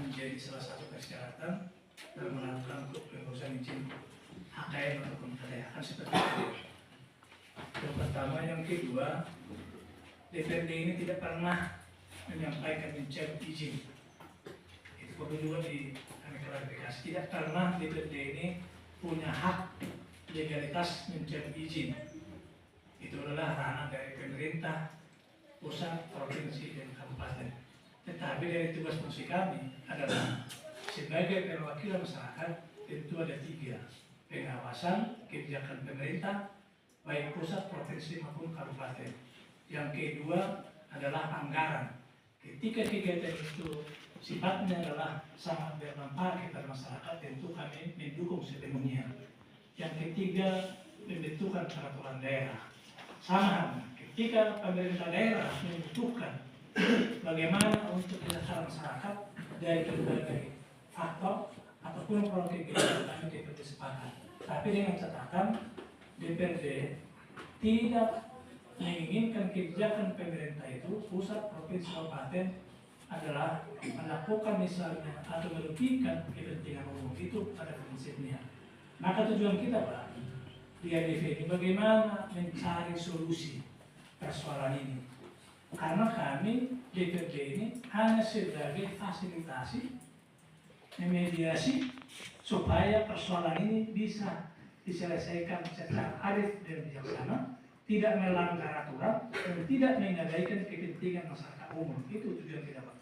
menjadi salah satu persyaratan dalam melakukan pengurusan izin HKM ataupun KDA kan seperti itu. Yang pertama, yang kedua, DPRD ini tidak pernah menyampaikan mencabut izin. Itu perlu juga kami klarifikasi. Tidak pernah DPRD ini punya hak legalitas mencabut izin. Itu adalah ranah dari pemerintah pusat, provinsi, dan kabupaten. Tetapi dari tugas fungsi kami adalah sebagai perwakilan masyarakat tentu ada 3: pengawasan kebijakan pemerintah baik pusat, provinsi maupun kabupaten. Yang kedua adalah anggaran. Ketika kegiatan itu sifatnya adalah sangat bermanfaat kepada masyarakat, tentu kami mendukung sepenuhnya. Yang ketiga, pembentukan peraturan daerah. Sama, ketika pemerintah daerah membutuhkan bagaimana untuk menyasar masyarakat dari berbagai faktor ataupun kalau kegiatan kami DPRD sepakat. Tapi dengan catatan DPRD tidak menginginkan kebijakan pemerintah itu pusat, provinsi, kabupaten adalah melakukan misalnya atau merugikan kepentingan umum. Itu pada prinsipnya. Maka tujuan kita Pak di ADV ini bagaimana mencari solusi persoalan ini. Karena kami DPRD ini hanya sebagai fasilitasi, memediasi supaya persoalan ini bisa diselesaikan secara arif dan bijaksana, tidak melanggar aturan dan tidak mengabaikan kepentingan masyarakat umum. Itu tujuan kita Pak.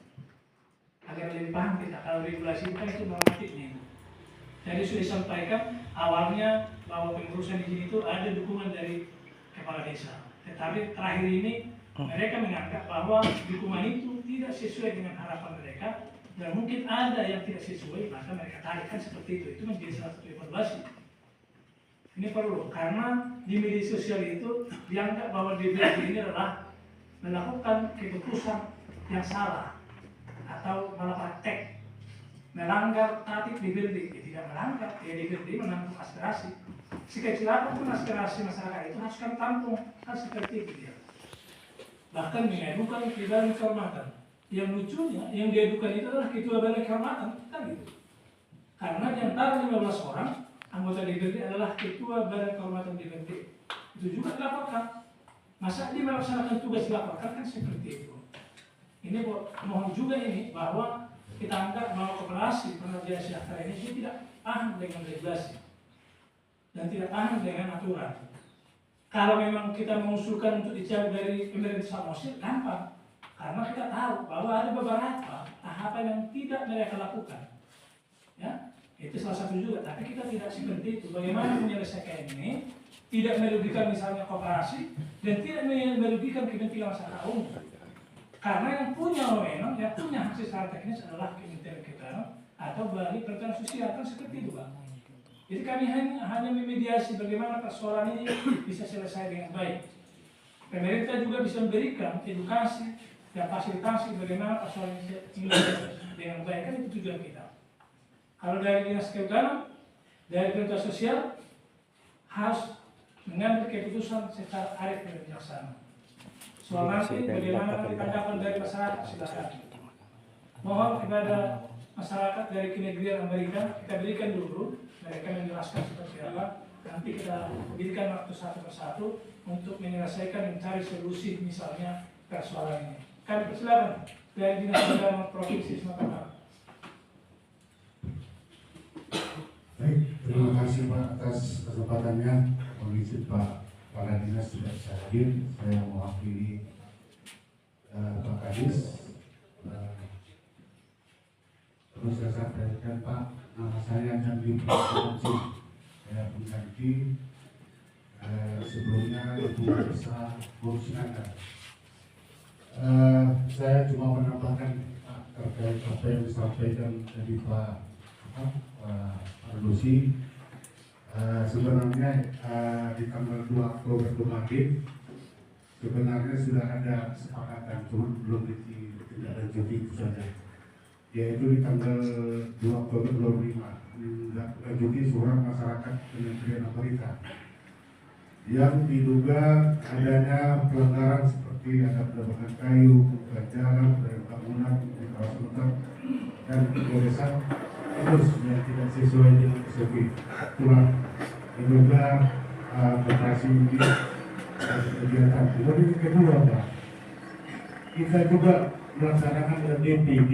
Agar lebih paham kita, kalau regulasi itu kan itu normatifnya. Jadi sudah disampaikan awalnya bahwa pengurusan izin itu ada dukungan dari kepala desa. Tetapi terakhir ini mereka menganggap bahwa dukungan itu tidak sesuai dengan harapan mereka dan mungkin ada yang tidak sesuai, maka mereka tarikkan seperti itu. Itu menjadi salah satu evaluasi. Ini perlu, karena di media sosial itu dianggap bahwa DPRD ini adalah melakukan keputusan yang salah atau malah praktek melanggar tatib DPRD. Tidak melanggar, ya DPRD menampung aspirasi. Sekecil apapun aspirasi masyarakat itu harus kami tampung, harus seperti itu dia. Bahkan mengadukan ke Badan Kehormatan. Yang lucunya, yang diadukan itu adalah Ketua Badan Kehormatan, kan gitu. Karena di antara 15 orang anggota DPRD adalah Ketua Badan Kehormatan DPRD. Itu juga dilaporkan. Masa dia melaksanakan tugas dilaporkan kan seperti itu. Ini mohon juga ini bahwa kita anggap bahwa koperasi pekerja sejahtera ini dia tidak paham dengan regulasi dan tidak paham dengan aturan. Kalau memang kita mengusulkan untuk dicabut dari pemerintah Samosir, gampang. Karena kita tahu bahwa ada beberapa tahapan yang tidak mereka lakukan. Ya, itu salah satu juga. Tapi kita tidak seperti itu. Bagaimana menyelesaikan ini tidak merugikan misalnya koperasi dan tidak merugikan kepentingan masyarakat umum. Karena yang punya wewenang, yang punya hak secara teknis adalah Kementerian Keuangan atau Balai Perhutanan Sosial, kan seperti itu Pak. Jadi kami hanya memediasi bagaimana persoalan ini bisa selesai dengan baik. Pemerintah juga bisa memberikan edukasi dan fasilitasi bagaimana persoalan ini dengan baik, kan itu tujuan kita. Kalau dari Dinas Kehutanan, dari Perhutanan Sosial harus mengambil keputusan secara arif dan bijaksana. Soal nanti bagaimana tanggapan dari masyarakat, silakan. Mohon kepada masyarakat dari Kenegrian Amerika kita berikan dulu, mereka menjelaskan seperti apa. Nanti kita berikan waktu satu persatu untuk menyelesaikan mencari solusi misalnya persoalan ini. Kami persilakan dari Dinas Agama Provinsi Sumatera Barat. Baik, terima kasih Pak atas kesempatannya. Komisi Pak Kepala Dinas tidak bisa hadir, saya mewakili Pak Kadis. Terus saya sampaikan Pak, nama saya Jambi Provinsi, saya pengganti sebelumnya Ibu Desa Kursinanda. Saya cuma menambahkan terkait apa yang disampaikan dari Pak Ardosi. Sebenarnya di tanggal 2 Oktober kemarin sebenarnya sudah ada kesepakatan, cuma belum ditindaklanjuti itu saja. Yaitu di tanggal 2 Oktober 2005 ditindaklanjuti surat masyarakat Kementerian Agama yang diduga adanya pelanggaran seperti ada penebangan kayu, jalan, bangunan di kawasan hutan dan kebebasan terus yang tidak sesuai dengan SOP. Itulah juga operasi ini kegiatan. Kemudian kedua, Pak, kita juga melaksanakan RDPD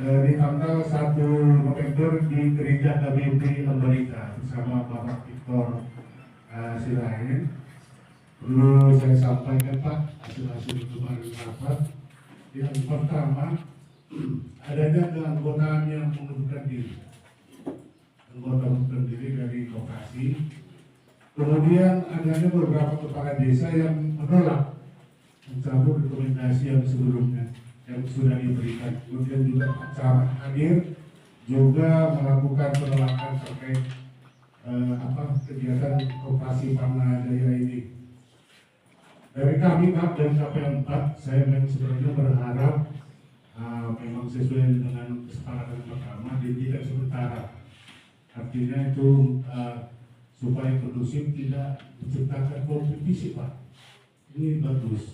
di tanggal 1 November di Gereja KBP Amerika bersama Bapak Victor Silain. Perlu saya sampaikan, Pak, hasil-hasil kemarin rapat. Yang pertama, adanya keanggotaan yang mengundurkan diri. Anggota mengundurkan diri dari lokasi. Kemudian adanya beberapa kepala desa yang menolak mencabut rekomendasi yang sebelumnya yang sudah diberikan. Kemudian juga Pak Camat hadir juga melakukan penolakan terkait kegiatan operasi Pamna Jaya ini. Dari kami, Pak, dari KPM 4, saya memang sebenarnya berharap memang sesuai dengan kesepakatan pertama tidak sementara. Artinya itu supaya kondusif tidak menciptakan kompetisi, Pak. Ini bagus.